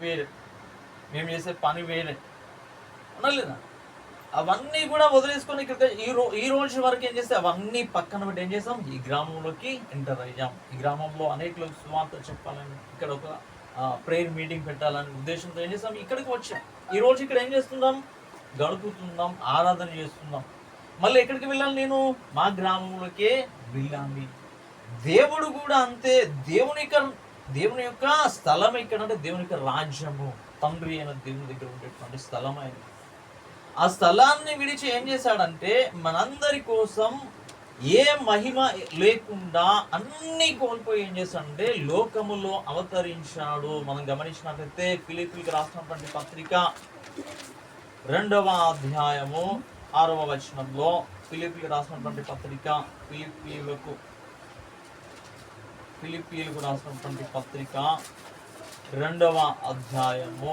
వేరే, మేము చేసే పని వేరే అనలేదా? అవన్నీ కూడా వదిలేసుకొని ఇక్కడ ఈ రోజు వరకు ఏం చేస్తే అవన్నీ పక్కన పెట్టి ఏం చేసాం, ఈ గ్రామంలోకి ఎంటర్ అయ్యాం. ఈ గ్రామంలో అనేకులకు సువార్త చెప్పాలని, ఇక్కడ ఒక ప్రేయర్ మీటింగ్ పెట్టాలని ఉద్దేశంతో ఏం చేస్తాం, ఇక్కడికి వచ్చాం. ఈ రోజు ఇక్కడ ఏం చేస్తున్నాం, గడుపుతున్నాం, ఆరాధన చేస్తున్నాం. మళ్ళీ ఎక్కడికి వెళ్ళాలి, నేను మా గ్రామంలోకే వెళ్ళాలి. దేవుడు కూడా అంతే. దేవుని యొక్క స్థలం ఎక్కడంటే దేవుని యొక్క రాజ్యము, తండ్రి అయిన దేవుని దగ్గర ఉండేటువంటి స్థలం అయింది. ఆ స్థలాన్ని విడిచి ఏం చేశాడంటే మనందరి కోసం ఏ మహిమ లేకుండా అన్ని కోల్పోయి ఏం చేశాడంటే లోకములో అవతరించాడు. మనం గమనించినట్లయితే ఫిలిప్పీలకు రాసినటువంటి పత్రిక 2వ అధ్యాయము 6వ వచనంలో, ఫిలిప్పీలకు రాసినటువంటి పత్రిక, ఫిలిప్పీలకు రాసినటువంటి పత్రిక 2వ అధ్యాయము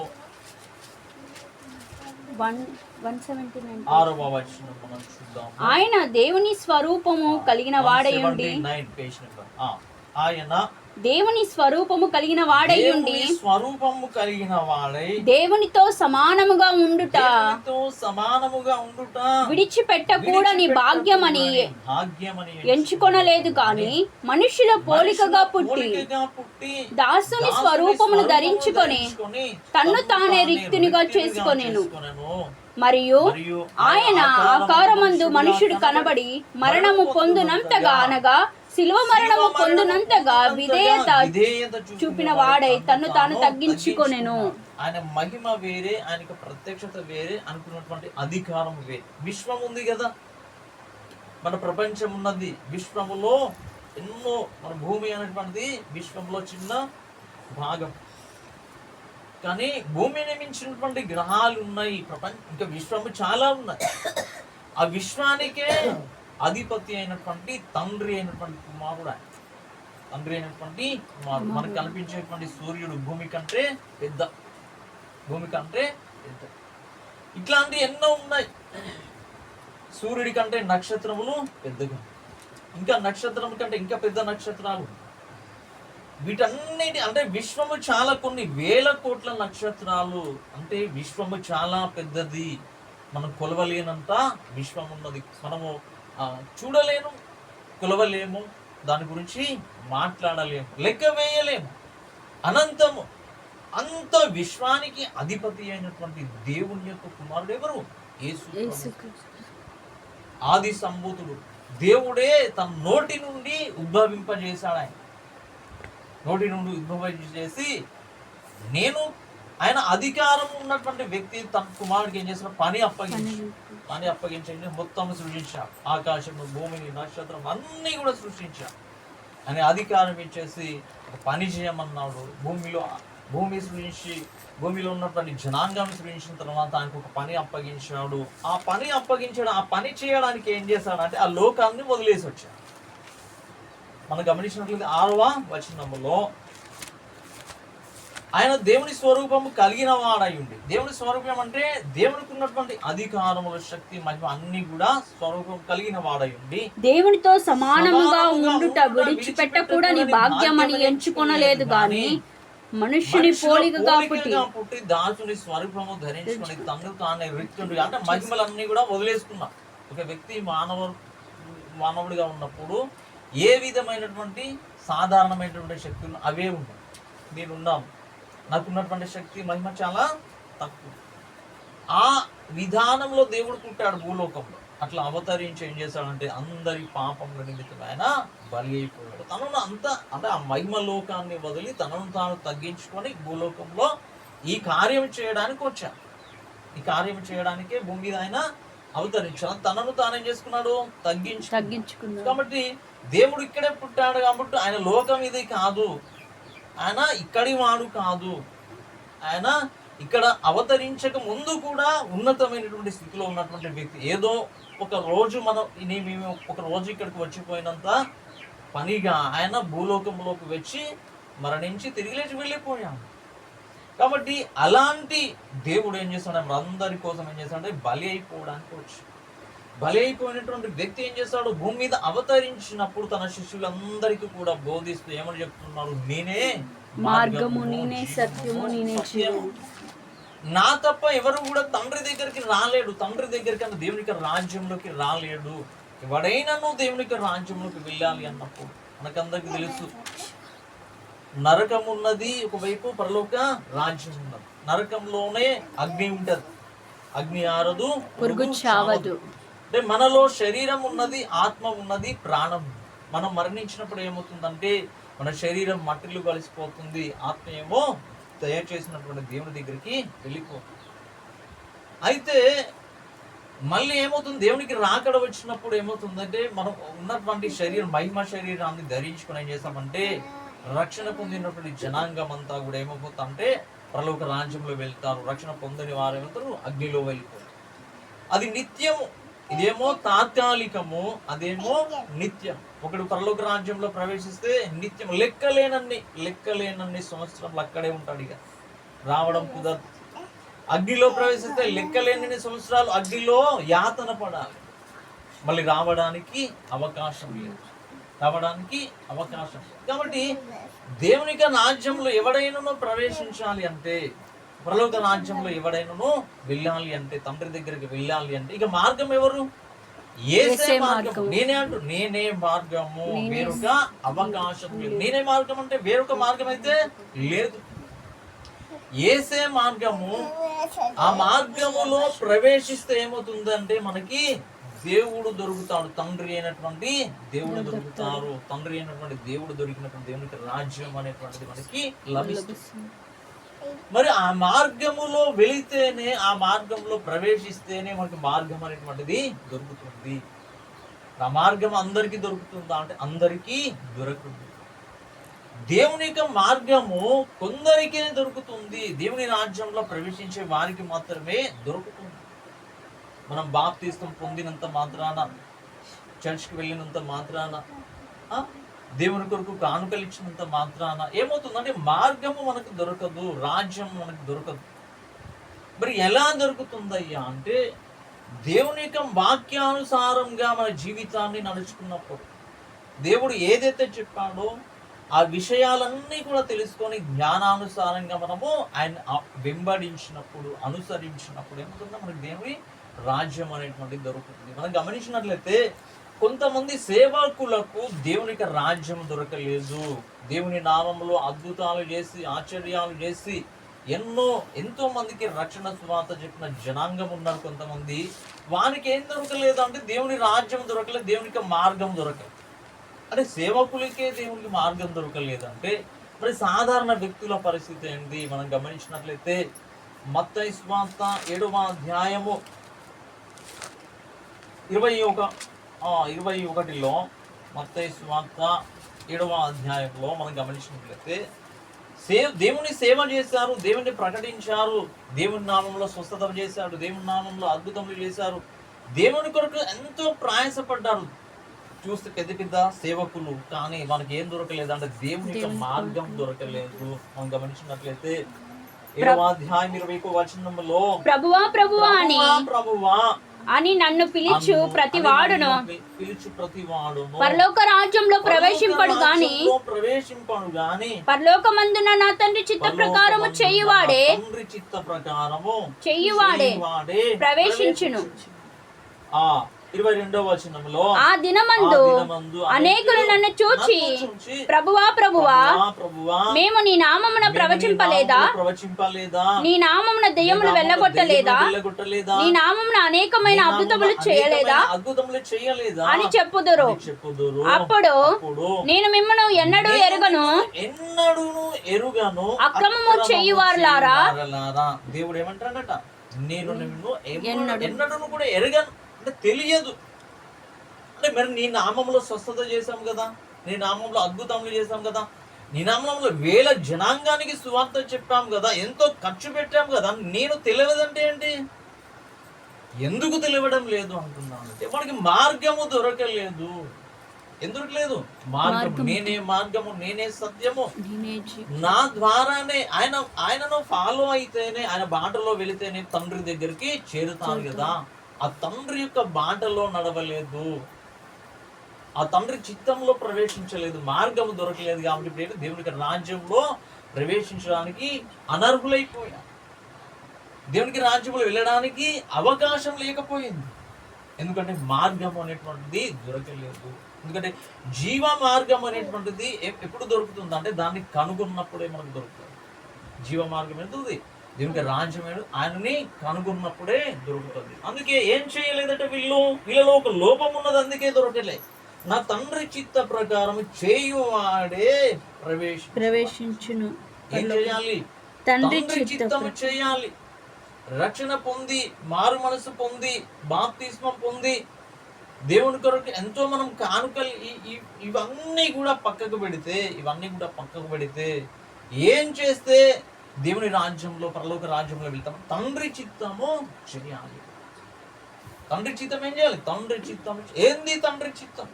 6వ వచనం మనం చూద్దాం. ఆయన దేవుని స్వరూపము కలిగిన వాడై ఉండి, ఆయన దేవుని స్వరూపము కలిగిన వాడై ఉండి దేవునితో సమానముగా ఉండుట విడిచిపెట్టకూడని భాగ్యమని ఎంచుకొనలేదు కానీ మనుషుల పోలికగా పుట్టి దాసుని స్వరూపమును ధరించుకొని తన్ను తానే రిక్తునిగా చేసుకొనెను. మరియు ఆయన ఆకారమందు మనుషుడు కనబడి మరణము పొందునంతగా, అనగా శిలువ మరణము పొందునంతగా విధేయత చూపిన వాడై తన్ను తాను తగ్గించుకొనెను. ఆయన మహిమ వేరే, ఆయనకు ప్రత్యక్షత వేరే, అనుకున్నటువంటి అధికారం వేరే. విశ్వం ఉంది కదా, మన ప్రపంచం ఉన్నది, విశ్వములో ఎన్నో, మన భూమి అనేటువంటిది విశ్వంలో చిన్న భాగం. కానీ భూమిని మించినటువంటి గ్రహాలు ఉన్నాయి, ఇంకా విశ్వము చాలా ఉన్నాయి. ఆ విశ్వానికే అధిపతి అయినటువంటి తండ్రి అయినటువంటి కుమారుడు. మనకు కనిపించేటువంటి సూర్యుడు భూమి కంటే పెద్ద. ఇట్లాంటి ఎన్నో ఉన్నాయి. సూర్యుడి కంటే నక్షత్రములు పెద్దగా, ఇంకా నక్షత్రం కంటే ఇంకా పెద్ద నక్షత్రాలు. వీటన్నిటి అంటే విశ్వము చాలా, కొన్ని వేల కోట్ల నక్షత్రాలు. అంటే విశ్వము చాలా పెద్దది. మనం కొలవలేనంత విశ్వం ఉన్నది. మనము చూడలేము, కొలవలేము, దాని గురించి మాట్లాడలేము, లెక్క వేయలేము. అనంతము. అంత విశ్వానికి అధిపతి అయినటువంటి దేవుని యొక్క కుమారుడు ఎవరు? యేసు. ఆది సంభూతుడు. దేవుడే తన నోటి నుండి ఉద్భవింపజేశాడు. నోటి నుండి ఉద్భవించేసి ఆయన అధికారం ఉన్నటువంటి వ్యక్తి తన కుమారుడికి ఏం చేసిన పని అప్పగించండి. మొత్తం సృష్టించాడు. ఆకాశము, భూమిని, నక్షత్రం అన్ని కూడా సృష్టించాడు. అని అధికారం ఇచ్చేసి పని చేయమన్నాడు. భూమి సృష్టించి భూమిలో ఉన్నటువంటి జనాంగం సృష్టించిన తర్వాత ఆయనకు ఒక పని అప్పగించాడు. ఆ పని చేయడానికి ఏం చేశాడంటే ఆ లోకాన్ని వదిలేసి వచ్చాడు. మనం గమనించినట్లయితే 6వ వచనములో ఆయన దేవుని స్వరూపము కలిగిన వాడై ఉండి, దేవుని స్వరూపం అంటే దేవునికి ఉన్నటువంటి అధికారముల, శక్తి, మహిమ అన్ని కూడా స్వరూపం కలిగిన వాడై ఉండి దేవునితో సమానముగా ఉండుట విడిచిపెట్టకూడని భాగ్యమని ఎంచుకొనలేదు గాని మనుష్యుని పోలికగా పుట్టి దాసుని స్వరూపము ధరించుకొని తను తానే రిక్తుడు. అంటే మహిమలన్నీ కూడా వదిలేసుకున్నాం. ఒక వ్యక్తి మానవుడిగా ఉన్నప్పుడు ఏ విధమైనటువంటి సాధారణమైనటువంటి శక్తులు అవే ఉన్నాయి. నేనున్నాం, నాకున్నటువంటి శక్తి, మహిమ చాలా తక్కువ. ఆ విధానంలో దేవుడు పుట్టాడు భూలోకంలో. అట్లా అవతరించి ఏం చేశాడంటే అందరి పాపముల నిమిత్తం ఆయన బలి అయిపోయాడు. తనను అంటే ఆ మహిమ లోకాన్ని వదిలి తనను తాను తగ్గించుకొని భూలోకంలో ఈ కార్యం చేయడానికి వచ్చాడు. ఈ కార్యం చేయడానికే భూమి మీద ఆయన అవతరించాడు. తనను తానేం చేసుకున్నాడు, తగ్గించుకున్నాడు. కాబట్టి దేవుడు ఇక్కడే పుట్టాడు కాబట్టి ఆయన లోకం ఇది కాదు, ఆయన ఇక్కడి వాడు కాదు. ఆయన ఇక్కడ అవతరించక ముందు కూడా ఉన్నతమైనటువంటి స్థితిలో ఉన్నటువంటి వ్యక్తి. ఏదో ఒక రోజు మేము ఒక రోజు ఇక్కడికి వచ్చిపోయినంత పనిగా ఆయన భూలోకంలోకి వచ్చి మరణించి తిరిగి లేచి వెళ్ళిపోయాము. కాబట్టి అలాంటి దేవుడు ఏం చేస్తాడు, అందరి కోసం ఏం చేస్తాడంటే బలి అయిపోవడానికి వచ్చి, బలి అయిపోయినటువంటి వ్యక్తి ఏం చేస్తాడు, భూమి మీద అవతరించినప్పుడు తన శిష్యులందరికీ కూడా బోధిస్తూ ఏమని చెప్తున్నారు, నేనే మార్గము నేనే, సత్యము నేనే, జీవము. నా తప్ప ఎవరు కూడా తండ్రి దగ్గరికి రాలేడు. తండ్రి దగ్గరికి అన్న దేవునికి రాజ్యంలోకి రాలేడు. ఎవడైనా నువ్వు దేవునికి రాజ్యంలోకి వెళ్ళాలి అన్నప్పుడు మనకందరికి తెలుసు, నరకం ఉన్నది ఒకవైపు, పరలోక రాజ్యం ఉన్నది. నరకంలోనే అగ్ని ఉంటది, అగ్ని ఆరదు, పురుగు చావదు. అంటే మనలో శరీరం ఉన్నది, ఆత్మ ఉన్నది, ప్రాణం. మనం మరణించినప్పుడు ఏమవుతుందంటే మన శరీరం మట్టిలో కలిసిపోతుంది, ఆత్మ ఏమో తయారు చేసినటువంటి దేవుని దగ్గరికి వెళ్ళిపోతుంది. అయితే మళ్ళీ ఏమవుతుంది, దేవునికి రాకడ వచ్చినప్పుడు ఏమవుతుందంటే మనం ఉన్నటువంటి శరీరం, మహిమ శరీరాన్ని ధరించుకొని ఏం చేస్తామంటే రక్షణ పొందినటువంటి జనాంగం అంతా కూడా ఏమైపోతుందంటే పరలోక రాజ్యంలో వెళ్తారు. రక్షణ పొందని వారు ఏమంటారు, అగ్నిలో వెళ్ళిపోతారు. అది నిత్యము, ఇదేమో తాత్కాలికము, అదేమో నిత్యం. ఒకడు పరలోక రాజ్యంలో ప్రవేశిస్తే నిత్యం, లెక్కలేనన్ని సంవత్సరాలు అక్కడే ఉంటాడు, ఇక రావడం కుదరదు. అగ్నిలో ప్రవేశిస్తే లెక్కలేనన్ని సంవత్సరాలు అగ్నిలో యాతన పడాలి, మళ్ళీ రావడానికి అవకాశం లేదు, రావడానికి అవకాశం. కాబట్టి దేవునికి రాజ్యంలో ఎవడైనా ప్రవేశించాలి అంటే, పరలోక రాజ్యంలో ఎవడైనా వెళ్ళాలి అంటే, తండ్రి దగ్గరికి వెళ్ళాలి అంటే, ఇక మార్గం ఎవరు? యేసే మార్గం. నేనే మార్గము, వేరొక అవకాశం లేదు. నేనే మార్గం అంటే వేరొక మార్గం అయితే లేదు. యేసే మార్గము. ఆ మార్గములో ప్రవేశిస్తే ఏమవుతుందంటే మనకి దేవుడు దొరుకుతాడు, తండ్రి అయినటువంటి దేవుడు దొరుకుతారు. తండ్రి అయినటువంటి దేవుడు దొరికినటువంటి దేవునికి రాజ్యం అనేటువంటిది మనకి లభిస్తుంది. మరి ఆ మార్గములో వెళితేనే, ఆ మార్గంలో ప్రవేశిస్తేనే మనకి మార్గం అనేటువంటిది దొరుకుతుంది. ఆ మార్గం అందరికీ దొరుకుతుందా అంటే అందరికీ దొరకదు. దేవుని యొక్క మార్గము కొందరికే దొరుకుతుంది. దేవుని రాజ్యంలో ప్రవేశించే వారికి మాత్రమే దొరుకుతుంది. మనం బాప్తిస్తం పొందినంత మాత్రాన, చర్చ్కి వెళ్ళినంత మాత్రాన, దేవుని కొరకు కానుకలు ఇచ్చినంత మాత్రాన ఏమవుతుందంటే మార్గము మనకు దొరకదు, రాజ్యం మనకు దొరకదు. మరి ఎలా దొరుకుతుందయ్యా అంటే దేవుని యొక్క వాక్యానుసారంగా మన జీవితాన్ని నడుచుకున్నప్పుడు, దేవుడు ఏదైతే చెప్పాడో ఆ విషయాలన్నీ కూడా తెలుసుకొని జ్ఞానానుసారంగా మనము ఆయన వెంబడించినప్పుడు, అనుసరించినప్పుడు ఏమవుతుందో మనకి దేవుని రాజ్యం అనేటువంటిది దొరుకుతుంది. మనం గమనించినట్లయితే కొంతమంది సేవకులకు దేవునికి రాజ్యం దొరకలేదు. దేవుని నామంలో అద్భుతాలు చేసి, ఆశ్చర్యాలు చేసి ఎంతో మందికి రక్షణ సువార్త చెప్పిన జనాంగం ఉన్నారు. కొంతమంది వారికి ఏం దొరకలేదు అంటే దేవుని రాజ్యం దొరకలేదు, దేవునికి మార్గం దొరకలేదు. అంటే సేవకులకే దేవునికి మార్గం దొరకలేదంటే మరి సాధారణ వ్యక్తుల పరిస్థితి ఏంటి? మనం గమనించినట్లయితే మత్తయి సువార్త 7వ అధ్యాయము 21లో, మత్తయి సువార్త 7వ అధ్యాయంలో మనం గమనించినట్లయితే దేవుని సేవ చేశారు, దేవుని ప్రకటించారు, దేవుని నామంలో స్వస్థత చేశారు, దేవుని నామంలో అద్భుతములు చేశారు, దేవుని కొరకు ఎంతో ప్రయాసపడ్డారు. చూస్తే పెద్ద పెద్ద సేవకులు, కానీ మనకి ఏం దొరకలేదు అంటే దేవుని యొక్క మార్గం దొరకలేదు. మనం గమనించినట్లయితే 7వ అధ్యాయం 21వ వచనంలో ప్రభువా ప్రభువా ప్రభువా అని నన్ను పిలుచు ప్రతివాడును పరలోక రాజ్యంలో ప్రవేశింపడు గాని పరలోకమందున నా తండ్రి చిత్త ప్రకారము చేయువాడే ప్రవేశించును. 22వ వచనంలో ఆ దినమందు అనేకులు నన్ను చూచి ప్రభువా ప్రభువా మేము నీ నామమున ప్రవచింపలేదా, నీ నామమున దెయ్యములు వెళ్ళగొట్టలేదా, నీ నామమున అనేకమైన అద్భుతములు చేయలేదా అని చెప్పుదురు. అప్పుడు నేను మిమ్మల్ని ఎన్నడూ ఎరుగను అక్రమము చేయువారులారా. దేవుడు ఏమంటాడట, నేను నిన్ను ఎన్నడూ కూడా ఎరగను అంటే తెలియదు. అంటే మరి నీ నామంలో స్వస్థత చేశాం కదా, నీ నామంలో అద్భుతములు చేశాం కదా, నీ నామంలో వేల జనాంగానికి సువార్త చెప్పాం కదా, ఎంతో ఖర్చు పెట్టాం కదా, నేను తెలియదంటే ఏంటి? ఎందుకు తెలియడం లేదు అంటున్నాను అంటే మనకి మార్గము దొరకలేదు. ఎందుకు లేదు? మార్గము, నేనే మార్గము, నేనే సత్యము, నా ద్వారానే ఆయనను ఫాలో అయితేనే, ఆయన బాటలో వెళితేనే తండ్రి దగ్గరికి చేరుతాను కదా. ఆ తండ్రి యొక్క బాటలో నడవలేదు, ఆ తండ్రి చిత్తంలో ప్రవేశించలేదు, మార్గము దొరకలేదు. కాబట్టి దేవునికి రాజ్యంలో ప్రవేశించడానికి అనర్హులైపోయారు. దేవునికి రాజ్యంలో వెళ్ళడానికి అవకాశం లేకపోయింది. ఎందుకంటే మార్గం అనేటువంటిది దొరకలేదు. ఎందుకంటే జీవ మార్గం అనేటువంటిది ఎప్పుడు దొరుకుతుంది అంటే దాన్ని కనుగొన్నప్పుడే మనకు దొరుకుతుంది. జీవ మార్గం ఎందుకు? దేవునికి రాజ్యం ఆయనని కనుగొన్నప్పుడే దొరుకుతుంది. అందుకే ఏం చేయలేదట వీళ్ళలో ఒక లోపం ఉన్నది, అందుకే దొరకలే. నా తండ్రి చిత్త ప్రకారం చేయువాడే ప్రవేశించును. ఏం చేయాలి? తండ్రి చిత్తము చేయాలి. రక్షణ పొంది, మారు మనసు పొంది, బాప్తిస్మం పొంది, దేవుని కొరకు ఎంతో మనం కానుకలు ఇవన్నీ కూడా పక్కకు పెడితే ఏం చేస్తే దేవుని రాజ్యంలో, పరలోక రాజ్యంలో వెళ్తాం? తండ్రి చిత్తము చేయాలి. తండ్రి చిత్తం ఏం చేయాలి? తండ్రి చిత్తం ఏంది? తండ్రి చిత్తం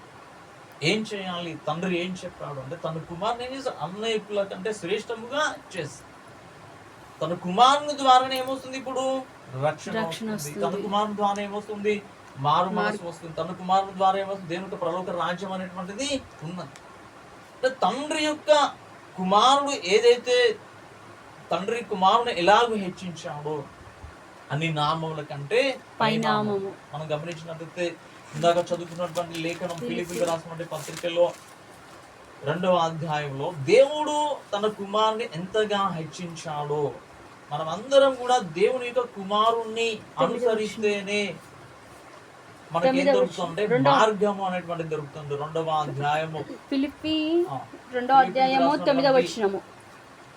ఏం చేయాలి? తండ్రి ఏం చెప్పాడు అంటే తన కుమారుని ఏం చేస్తాడు? అన్నయ్యుల కంటే శ్రేష్టముగా చేస్తాడు. తన కుమారుని ద్వారానే ఏమొస్తుంది? ఇప్పుడు రక్షణ వస్తుంది. తన కుమారుని ద్వారా ఏమొస్తుంది? మారు మనసు వస్తుంది. తన కుమారుని ద్వారా ఏమొస్తుంది? దేవుని పరలోక రాజ్యం అనేటువంటిది ఉన్నది. తండ్రి యొక్క కుమారుడు ఏదైతే తండ్రి కుమారుని ఎలాగో హెచ్చించాడో అన్ని నామముల కంటే పైనామము. మనం గమనించినట్లయితే ఇందాక చదువుకున్నటువంటి లేఖనం ఫిలిప్పీయులకు రాసినటువంటి పత్రికలో 2వ అధ్యాయంలో దేవుడు తన కుమారుని ఎంతగా హెచ్చించాడో, మనం అందరం కూడా దేవుని యొక్క కుమారుణ్ణి అనుసరిస్తేనే మనకి ఏం దొరుకుతుంది? మార్గము అనేటువంటి దొరుకుతుంది. 2వ అధ్యాయము ఫిలిప్పీ 2వ అధ్యాయము 9వ వచనము.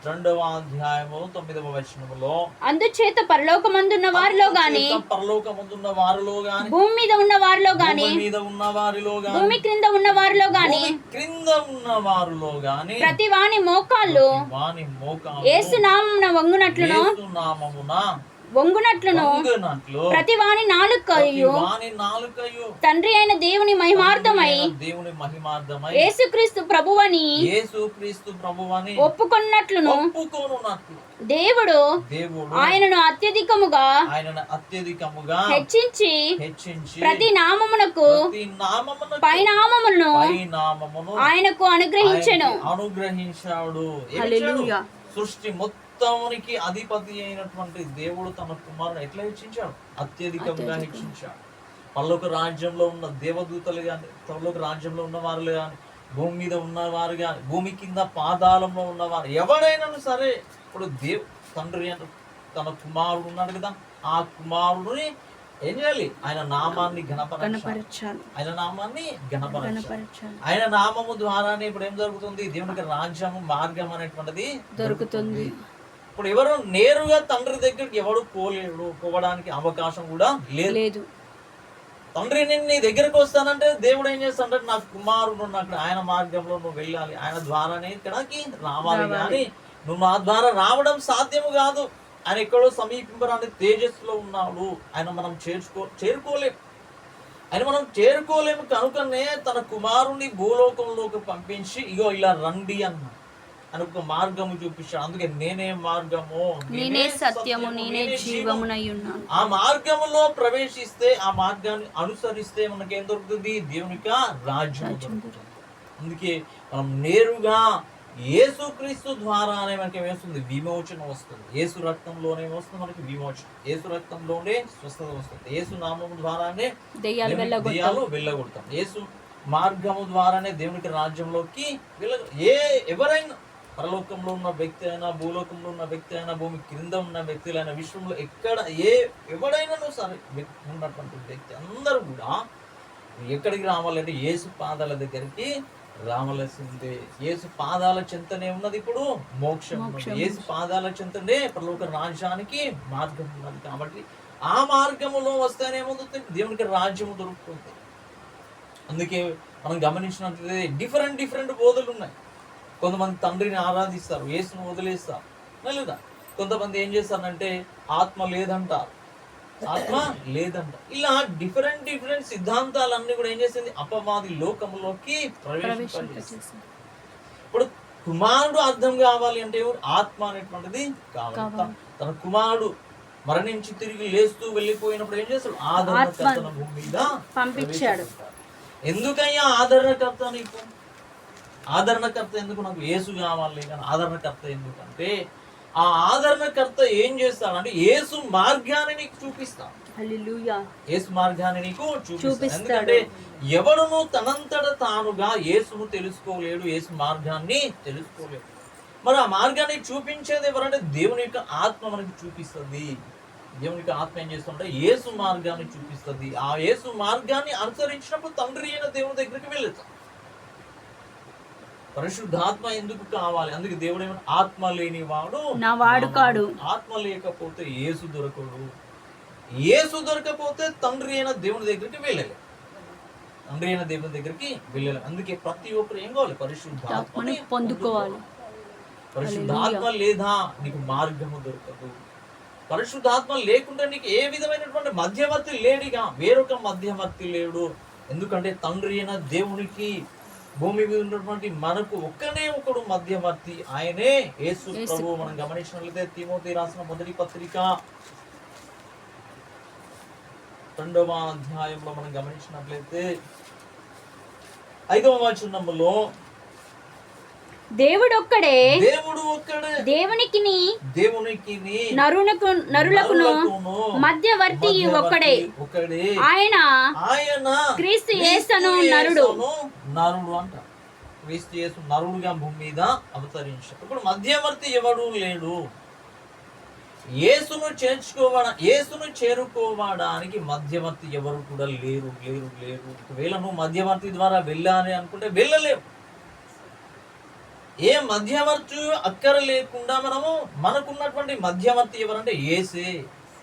2వ అధ్యాయము 9వ వచనములో అందుచేత పరలోకమందున్న వారిలో గాని భూమి మీద ఉన్న వారిలో గాని భూమి క్రింద ఉన్న వారిలో గాని ప్రతి వాని మోకాళ్ళు యేసు నామమున వంగునట్లును ప్రతి వాని నాలుకయు తండ్రి అయిన దేవుని మహిమార్థమై యేసుక్రీస్తు ప్రభువని ఒప్పుకొన్నట్లును దేవుడు ఆయనను అత్యధికముగా హెచ్చించి ప్రతి నామమునకు పైనామమును ఆయనకు అనుగ్రహించాడు. హల్లెలూయా. సృష్టి మొత్తానికి అధిపతి అయినటువంటి దేవుడు తన కుమారుని ఎట్లా హెచ్చించాడు? అత్యధికంగా హెచ్చించాడు. పరలోక రాజ్యంలో ఉన్న దేవదూతలు కానీ, పరలోక రాజ్యంలో ఉన్న వారు కానీ, భూమి మీద ఉన్నవారు కానీ, భూమి కింద పాతాళంలో ఉన్నవారు ఎవరైనా సరే, ఇప్పుడు తండ్రి అంటే తన కుమారుడు ఉన్నాడు కదా, ఆ కుమారుడిని ఏం చేయాలి? ఆయన నామాన్ని ఘనపరచాలి. ఆయన నామాన్ని ఘనపరచాలి. ఆయన నామము ద్వారానే ఇప్పుడు ఏం జరుగుతుంది? దేవునికి రాజ్యము మార్గం అనేటువంటిది దొరుకుతుంది. ఇప్పుడు ఎవరు నేరుగా తండ్రి దగ్గరికి ఎవడు పోవడానికి అవకాశం కూడా లేదు. తండ్రి నీ దగ్గరకు వస్తానంటే దేవుడు ఏం చేస్తాడంటే నా కుమారుడు ఉన్నాడు, ఆయన మార్గంలో నువ్వు వెళ్ళాలి, ఆయన ద్వారానే ఇక్కడికి రావాలి. కానీ నువ్వు నా ద్వారా రావడం సాధ్యము కాదు. ఆయన ఎక్కడో సమీపింపడానికి తేజస్సులో ఉన్నాడు. ఆయన మనం చేరుకోలేము కనుకనే తన కుమారుని భూలోకంలోకి పంపించి ఇగో ఇలా రండి అన్నాడు. అని ఒక మార్గము చూపించాడు. అందుకే నేనే మార్గము, నేనే సత్యము, నేనే జీవమునై ఉన్నాను. ఆ మార్గములో ప్రవేశిస్తే, ఆ మార్గాన్ని అనుసరిస్తే మనకేం దొరుకుతుంది? దేవునికి రాజ్యం దొరుకుతుంది. అందుకే మనం నేరుగా యేసుక్రీస్తు ద్వారానే మనకి ఏమొస్తుంది? విమోచన వస్తుంది. యేసు రక్తంలోనే వస్తుంది మనకి విమోచన. యేసు రక్తంలోనే స్వస్థత వస్తుంది. యేసు నామము ద్వారానే దెయ్యాలు వెళ్ళగొడతాం. యేసు మార్గము ద్వారానే దేవునికి రాజ్యంలోకి ఎవరైనా, పరలోకంలో ఉన్న వ్యక్తి అయినా, భూలోకంలో ఉన్న వ్యక్తి అయినా, భూమి క్రింద ఉన్న వ్యక్తులైన, విశ్వంలో ఎక్కడ ఎవడైనా సరే ఉన్నటువంటి వ్యక్తి అందరూ కూడా ఎక్కడికి రావాలంటే యేసు పాదాల దగ్గరికి రావలసిందే. యేసు పాదాల చెంతనే ఉన్నది ఇప్పుడు మోక్షం. యేసు పాదాల చెంతనే పరలోక రాజ్యానికి మార్గం ఉన్నది. కాబట్టి ఆ మార్గములో వస్తేనేముంది? దేవునికి రాజ్యము దొరుకుతుంది. అందుకే మనం గమనించినట్లయితే డిఫరెంట్ బోధలు ఉన్నాయి. కొంతమంది తండ్రిని ఆరాధిస్తారు, యేసును వదిలేస్తారు లేదా. కొంతమంది ఏం చేస్తారంటే ఆత్మ లేదంట. ఇలా డిఫరెంట్ సిద్ధాంతాలన్నీ కూడా ఏం చేసింది? అపవాది లోకంలోకి ప్రవేశింపజేసింది. ఇప్పుడు కుమారుడు అర్థం కావాలి అంటే ఆత్మ అనేటువంటిది కావాలి. తన కుమారుడు మరణించి తిరిగి లేస్తూ వెళ్ళిపోయినప్పుడు ఏం చేస్తాడు? ఆదరణకర్తను భూమి మీద పంపించాడు. ఎందుకయ్యా ఆదరణకర్త నీకు? ఆదరణకర్త ఎందుకు? నాకు యేసు కావాలి, కానీ ఆదరణకర్త ఎందుకంటే ఆ ఆదరణకర్త ఏం చేస్తాడంటే యేసు మార్గాన్ని నీకు చూపిస్తాడు. హల్లెలూయా. యేసు మార్గాన్ని నీకు చూపిస్తాడు. ఎందుకంటే ఎవడును తనంతట తానుగా యేసును తెలుసుకోలేడు, యేసు మార్గాన్ని తెలుసుకోలేడు. మరి ఆ మార్గాన్ని చూపించేది ఎవరంటే దేవుని యొక్క ఆత్మ మనకి చూపిస్తుంది. దేవుని యొక్క ఆత్మ ఏం చేస్తుంటే యేసు మార్గాన్ని చూపిస్తుంది. ఆ యేసు మార్గాన్ని అనుసరించినప్పుడు తండ్రి అయిన దేవుని దగ్గరికి వెళ్తాం. పరిశుద్ధాత్మ ఎందుకు కావాలి? అందుకే దేవుడు ఏమన్నా ఆత్మ లేని వాడు నా వాడు కాడు. ఆత్మ లేకపోతే యేసు దొరకడు. యేసు దొరకపోతే తండ్రి అయిన దేవుని దగ్గరికి వెళ్ళలేదు. తండ్రి అయిన దేవుని దగ్గరికి వెళ్ళలేదు. అందుకే ప్రతి ఒక్కరు ఏం కావాలి? పరిశుద్ధాత్మని పొందుకోవాలి. పరిశుద్ధాత్మ లేదా నీకు మార్గము దొరకదు. పరిశుద్ధాత్మ లేకుండా నీకు ఏ విధమైనటువంటి మధ్యవర్తి లేడిగా, వేరొక మధ్యవర్తి లేడు. ఎందుకంటే తండ్రి అయిన దేవునికి భూమి మీద ఉన్నటువంటి మనకు ఒక్కనే ఒకడు మధ్యవర్తి, ఆయనే యేసు ప్రభువు. మనం గమనించినట్లయితే తిమోతి రాసిన మొదటి పత్రిక 2వ అధ్యాయంలో మనం గమనించినట్లయితే 5వ వచనములో దేవుడు ఒక్కడే దేవునికి నరులకును మధ్యవర్తి ఒక్కడే, ఆయన క్రీస్తు యేసును నరుడు అంట. క్రీస్తు యేసు నరుడుగా భూమి మీద అవతరించాడు. ఇప్పుడు మధ్యవర్తి ఎవడు లేడు. యేసును చేరుకోవడానికి మధ్యవర్తి ఎవరు కూడా లేరు. ఒకవేళ నువ్వు మధ్యవర్తి ద్వారా వెళ్ళాలి అనుకుంటే వెళ్ళలేవు. ఏ మధ్యవర్తి అక్కర లేకుండా మనకున్నటువంటి మధ్యవర్తి ఎవరంటే యేసే.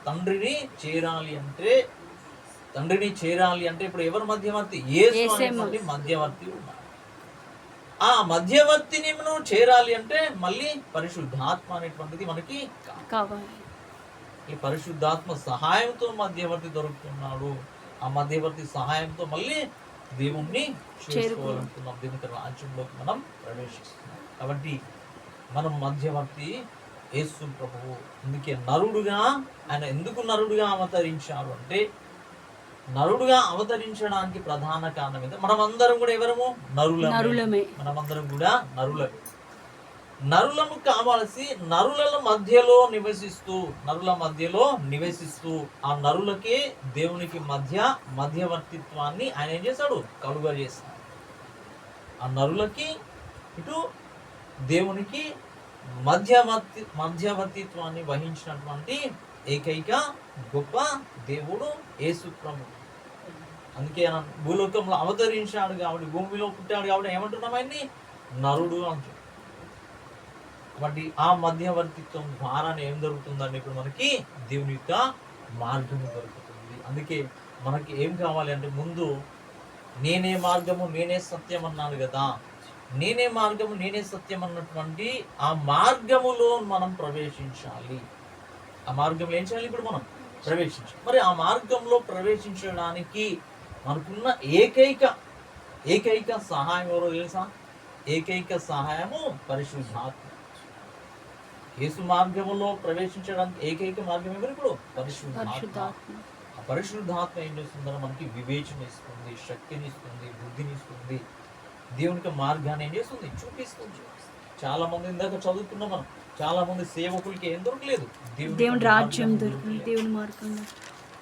తండ్రిని చేరాలి అంటే ఇప్పుడు ఎవరు మధ్యవర్తి? యేసు అనేటువంటి మధ్యవర్తి ఉన్నారు. ఆ మధ్యవర్తిని మనం చేరాలి అంటే మళ్ళీ పరిశుద్ధాత్మ అనేటువంటిది మనకి కావాలి. ఈ పరిశుద్ధాత్మ సహాయంతో మధ్యవర్తి దొరుకుతున్నాడు. ఆ మధ్యవర్తి సహాయంతో మళ్ళీ దేవుణ్ణి చేసుకోవాలనుకున్నాం. దేవుని రాజ్యంలోకి మనం ప్రవేశిస్తున్నాం. కాబట్టి మనం మధ్యవర్తి యేసు ప్రభువు. అందుకే నరుడుగా ఆయన ఎందుకు నరుడుగా అవతరించాడు అంటే, నరుడుగా అవతరించడానికి ప్రధాన కారణం ఏంటంటే మనమందరం కూడా ఎవరము? నరులమే. మనమందరం కూడా నరులము కావాల్సి నరుల మధ్యలో నివసిస్తూ ఆ నరులకే దేవునికి మధ్యవర్తిత్వాన్ని ఆయన ఏం చేశాడు? కలుగజేస్తాడు. ఆ నరులకి ఇటు దేవునికి మధ్యవర్తిత్వాన్ని వహించినటువంటి ఏకైక గొప్ప దేవుడు యేసు ప్రభువు. అందుకే ఆయన భూలోకంలో అవతరించాడు కాబట్టి, భూమిలో పుట్టాడు కాబట్టి ఏమంటున్నాం? ఆయన్ని నరుడు అంటాడు. కాబట్టి ఆ మధ్యవర్తిత్వం ద్వారా ఏం దొరుకుతుందండి? ఇప్పుడు మనకి దేవుని యొక్క మార్గము దొరుకుతుంది. అందుకే మనకి ఏం కావాలి అంటే, ముందు నేనే మార్గము నేనే సత్యం అన్నాను కదా. నేనే మార్గము నేనే సత్యం అన్నటువంటి ఆ మార్గములో మనం ప్రవేశించాలి. ఆ మార్గంలో ఏం చేయాలి? ఇప్పుడు మనం ప్రవేశించాలి. మరి ఆ మార్గంలో ప్రవేశించడానికి మనకున్న ఏకైక సహాయం ఎవరో తెలుసా? ఏకైక సహాయము పరిశుద్ధాత్మ. యేసు మార్గములో ప్రవేశించడానికి ఏకైక మార్గం ఎవరు? ఇప్పుడు పరిశుద్ధాత్మ. ఆ పరిశుద్ధాత్మ ఏం చేస్తుందో మనకి వివేచన ఇస్తుంది, శక్తిని ఇస్తుంది, బుద్ధిని ఇస్తుంది. దేవునికి మార్గాన్ని ఏం చేస్తుంది? చూపిస్తుంది. చాలా మంది ఇందాక చదువుకున్నాం మనం, చాలా మంది సేవకులకి ఏం దొరకలేదు? దేవుని రాజ్యం దొరికింది. దేవుని మార్గం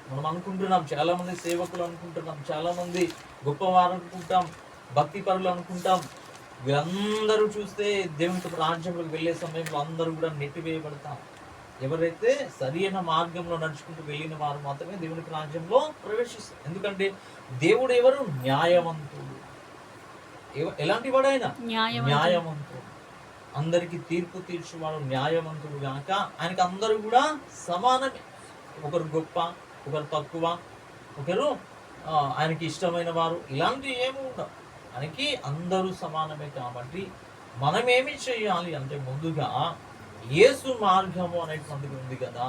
మనం అనుకుంటున్నాం, చాలా మంది సేవకులు అనుకుంటున్నాం, చాలా మంది గొప్పవారు అనుకుంటాం, భక్తి పరులు అనుకుంటాం. వీళ్ళందరూ చూస్తే దేవుని రాజ్యంలోకి వెళ్ళే సమయంలో అందరూ కూడా నెట్టివేయబడతారు. ఎవరైతే సరైన మార్గంలో నడుచుకుంటూ వెళ్ళిన వారు మాత్రమే దేవునికి రాజ్యంలో ప్రవేశిస్తారు. ఎందుకంటే దేవుడు ఎవరు? న్యాయవంతుడు. ఎలాంటి వాడు ఆయన? న్యాయవంతుడు. అందరికి తీర్పు తీర్చువాడు న్యాయవంతుడు గాక ఆయనకి అందరూ కూడా సమానమే. ఒకరు గొప్ప, ఒకరు తక్కువ, ఒకరు ఆయనకి ఇష్టమైన వారు, ఇలాంటివి ఏమి ఉండవు. ఆయనకి అందరూ సమానమే. కాబట్టి మనం ఏమి చేయాలి అంటే, ముందుగా యేసు మార్గము అనేటువంటిది ఉంది కదా,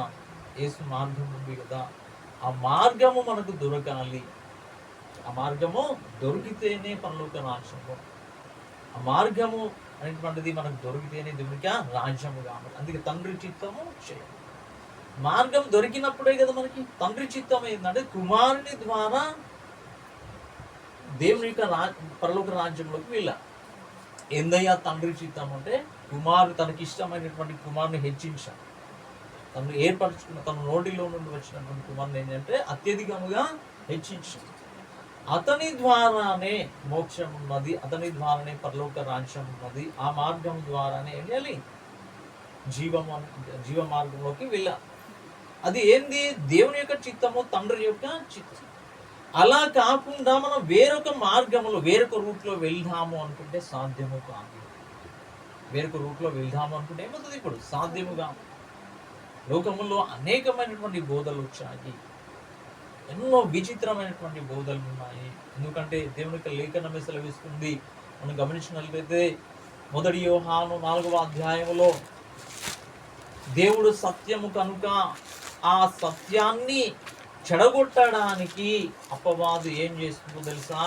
యేసు మార్గం ఉంది కదా, ఆ మార్గము మనకు దొరకాలి. ఆ మార్గము దొరికితేనే పరలోక రాజ్యము. ఆ మార్గము అనేటువంటిది మనకు దొరికితేనే దేవునికి రాజ్యము కావాలి. అందుకే తండ్రి చిత్తము చేయాలి. మార్గం దొరికినప్పుడే కదా మనకి తండ్రి చిత్తం ఏంటంటే కుమారుని ద్వారా దేవుని యొక్క పరలోక రాజ్యంలోకి వెళ్ళాలి. ఏందయ్యా తండ్రి చిత్తం అంటే కుమారుడు తనకి ఇష్టమైనటువంటి కుమారుని హెచ్చించాడు. తను ఏర్పరచుకున్న తన నోటిలో నుండి వచ్చినటువంటి కుమారుని ఏంటంటే అత్యధికముగా హెచ్చించాడు. అతని ద్వారానే మోక్షం ఉన్నది, అతని ద్వారానే పరలోక రాజ్యం ఉన్నది. ఆ మార్గం ద్వారానే ఏం చేయాలి? జీవ మార్గంలోకి వెళ్ళాలి. అది ఏంది? దేవుని యొక్క చిత్తము, తండ్రి యొక్క చిత్తం. అలా కాకుండా మనం వేరొక మార్గంలో వేరొక రూట్లో వెళ్దాము అనుకుంటే సాధ్యము కాదు. వేరొక రూట్లో వెళ్దాము అనుకుంటే ఏమవుతుంది? ఇప్పుడు సాధ్యముగా లోకములో అనేకమైనటువంటి బోధలు వచ్చాయి, ఎన్నో విచిత్రమైనటువంటి బోధలు ఉన్నాయి. ఎందుకంటే దేవుని యొక్క లేఖనమే సెలవిస్తుంది. మనం గమనించినట్లయితే 1 యోహాను 4వ అధ్యాయములో దేవుడు సత్యము కనుక ఆ సత్యాన్ని చెడగొట్టడానికి అపవాదు ఏం చేస్తుందో తెలుసా?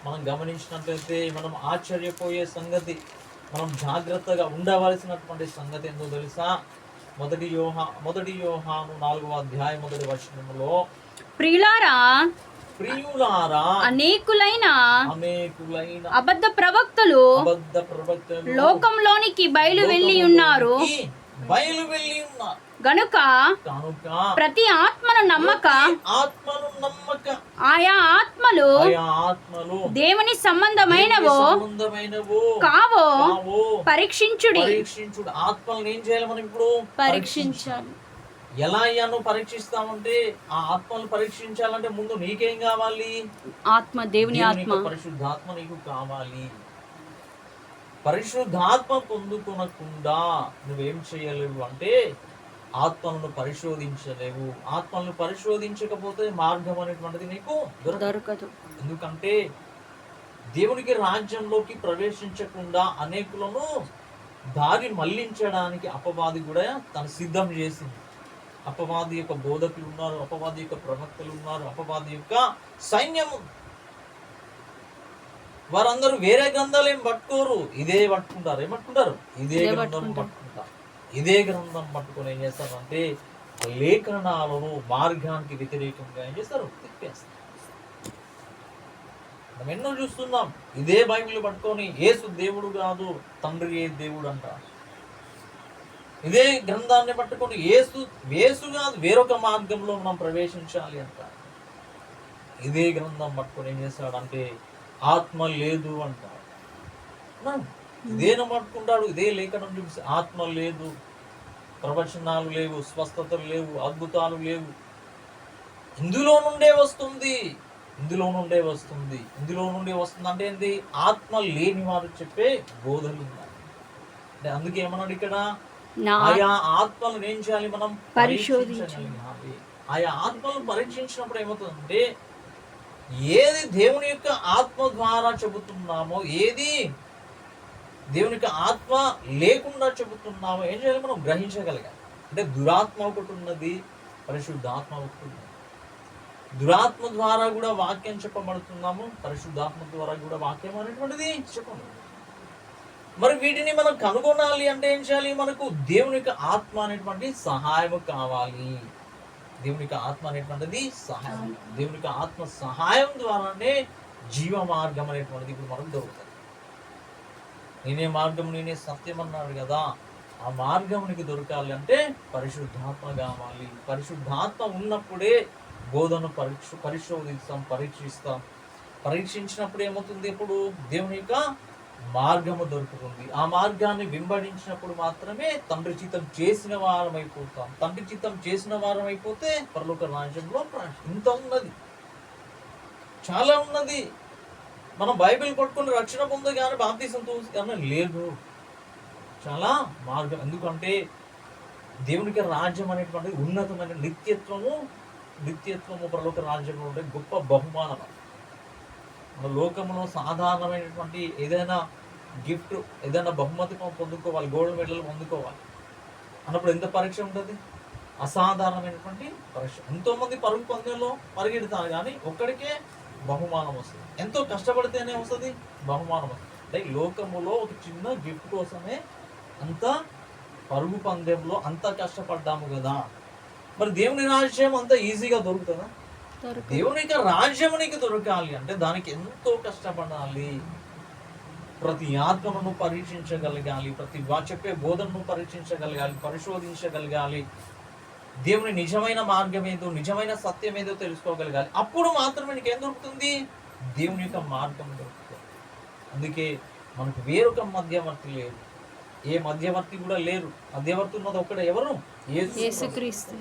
మనం గమనించినట్లయితే మనం ఆశ్చర్యపోయే సంగతి, మనం జాగ్రత్తగా ఉండవలసినటువంటి సంగతి ఏందో తెలుసా? 1 యోహాను 4వ అధ్యాయం 1వ వచనములో, ప్రియులారా అనేకులైన అబద్ధ ప్రవక్తలు లోకంలోనికి బయలు వెళ్ళి ఉన్నారు గనుక ప్రతి ఆత్మను నమ్మక ఆయా ఆత్మలు దేవుని సంబంధమైనవో కావో పరీక్షించుడి. ఆత్మలను ఏం చేయాలి మనం ఇప్పుడు? పరీక్షించాలి. ఎలా అయ్యాను పరీక్షిస్తామంటే ఆ ఆత్మను పరీక్షించాలంటే ముందు నీకేం కావాలి? ఆత్మ, దేవుని ఆత్మ, పరిశుద్ధాత్మ నీకు కావాలి. పరిశుద్ధాత్మ పొందుకొనకుండా నువ్వేం చేయలేవు అంటే ఆత్మలను పరిశోధించలేవు. ఆత్మలను పరిశోధించకపోతే మార్గం అనేటువంటిది నీకు దొరకదు. ఎందుకంటే దేవునికి రాజ్యంలోకి ప్రవేశించకుండా అనేకులను దారి మళ్లించడానికి అపవాది కూడా తను సిద్ధం చేసింది. అపవాది యొక్క బోధకులు ఉన్నారు, అపవాది యొక్క ప్రవక్తలు ఉన్నారు, అపవాది యొక్క సైన్యము. వారందరూ వేరే గ్రంథాలు ఏం పట్టుకోరు, ఇదే పట్టుకుంటారు. ఏం పట్టుకుంటారు? ఇదే గ్రంథం పట్టుకుంటారు. ఇదే గ్రంథం పట్టుకొని ఏం చేస్తారంటే లేఖనాలను మార్గానికి వ్యతిరేకంగా ఏం చేస్తారు? తిప్పేస్తారు. మనం ఎన్నో చూస్తున్నాం. ఇదే బైబిల్ పట్టుకొని యేసు దేవుడు కాదు, తండ్రి దేవుడు అంటారు. ఇదే గ్రంథాన్ని పట్టుకొని యేసు కాదు, వేరొక మార్గంలో మనం ప్రవేశించాలి అంటారు. ఇదే గ్రంథం పట్టుకొని ఏం చేస్తాడంటే ఆత్మ లేదు అంటాడు. ఇదేనా పట్టుకుంటాడు, ఇదే లేఖనం చూసి ఆత్మ లేదు, ప్రవచనాలు లేవు, స్వస్థతలు లేవు, అద్భుతాలు లేవు. ఇందులో నుండే వస్తుంది, ఇందులో నుండే వస్తుంది, ఇందులో నుండి వస్తుంది అంటే ఏంటి? ఆత్మ లేని వారు చెప్పే బోధలు ఉన్నాయి. అంటే అందుకే ఏమన్నాడు ఇక్కడ? ఆయా ఆత్మలను ఏం చేయాలి? మనం పరిశోధించాలి. ఆయా ఆత్మలను పరీక్షించినప్పుడు ఏమవుతుందంటే ఏది దేవుని యొక్క ఆత్మ ద్వారా చెబుతున్నామో, ఏది దేవుని యొక్క ఆత్మ లేకుండా చెబుతున్నామో ఏం చేయాలి? మనం గ్రహించగలగాలి. అంటే దురాత్మ ఒకటి ఉన్నది, పరిశుద్ధాత్మ ఒకటి ఉన్నది. దురాత్మ ద్వారా కూడా వాక్యం చెప్పబడుతున్నాము, పరిశుద్ధాత్మ ద్వారా కూడా వాక్యం అనేటువంటిది చెప్పబడుతుంది. మరి వీటిని మనం కనుగొనాలి అంటే ఏం చేయాలి? మనకు దేవుని యొక్క ఆత్మ అనేటువంటి సహాయము కావాలి. దేవుని యొక్క ఆత్మ అనేటువంటిది సహాయం. దేవుని యొక్క ఆత్మ సహాయం ద్వారానే జీవ మార్గం అనేటువంటిది ఇప్పుడు మనకు దొరుకుతుంది. నేనే మార్గం, నేనే సత్యం అన్నాడు కదా. ఆ మార్గం నీకు దొరకాలి అంటే పరిశుద్ధాత్మ కావాలి. పరిశుద్ధాత్మ ఉన్నప్పుడే బోధన పరిశోధిస్తాం, పరీక్షిస్తాం. పరీక్షించినప్పుడు ఏమవుతుంది? ఇప్పుడు దేవుని యొక్క మార్గము దొరుకుతుంది. ఆ మార్గాన్ని వెంబడించినప్పుడు మాత్రమే తండ్రి చిత్తం చేసిన వారం అయిపోతాం. తండ్రి చిత్తం చేసిన వారం అయిపోతే పరలోక రాజ్యంలో ఇంత ఉన్నది, చాలా ఉన్నది. మనం బైబిల్ పట్టుకుని రక్షణ పొందు కానీ బాప్తిసం కానీ లేదు. చాలా మార్గం. ఎందుకంటే దేవునికి రాజ్యం అనేటువంటిది ఉన్నతమైన నిత్యత్వము పరలోక రాజ్యంలో ఉండే గొప్ప బహుమానం. మన లోకంలో సాధారణమైనటువంటి ఏదైనా గిఫ్ట్, ఏదైనా బహుమతి పొందుకోవాలి, గోల్డ్ మెడల్ పొందుకోవాలి అన్నప్పుడు ఎంత పరీక్ష ఉంటుంది? అసాధారణమైనటువంటి పరీక్ష. ఎంతోమంది పరుగు పందెంలో పరిగెడతారు కానీ ఒక్కడికే బహుమానం వస్తుంది. ఎంతో కష్టపడితేనే వస్తుంది బహుమానం వస్తుంది. అంటే లోకములో ఒక చిన్న గిఫ్ట్ కోసమే అంత పరుగు పందెంలో అంత కష్టపడ్డాము కదా. మరి దేవుని రాజ్యం అంత ఈజీగా దొరుకుతుందా? దేవుని యొక్క రాజ్యం నీకు దొరకాలి అంటే దానికి ఎంతో కష్టపడాలి. ప్రతి ఆత్మను పరీక్షించగలగాలి, ప్రతి చెప్పే బోధనను పరీక్షించగలగాలి, పరిశోధించగలగాలి, దేవుని నిజమైన మార్గం ఏదో, నిజమైన సత్యం ఏదో తెలుసుకోగలగాలి. అప్పుడు మాత్రమే నీకు ఏం దొరుకుతుంది? దేవుని యొక్క మార్గం దొరుకుతుంది. అందుకే మనకు వేరొక మధ్యవర్తి లేరు, ఏ మధ్యవర్తి కూడా లేరు. మధ్యవర్తి ఉన్నది ఒక్కడే, ఎవరు? యేసుక్రీస్తు.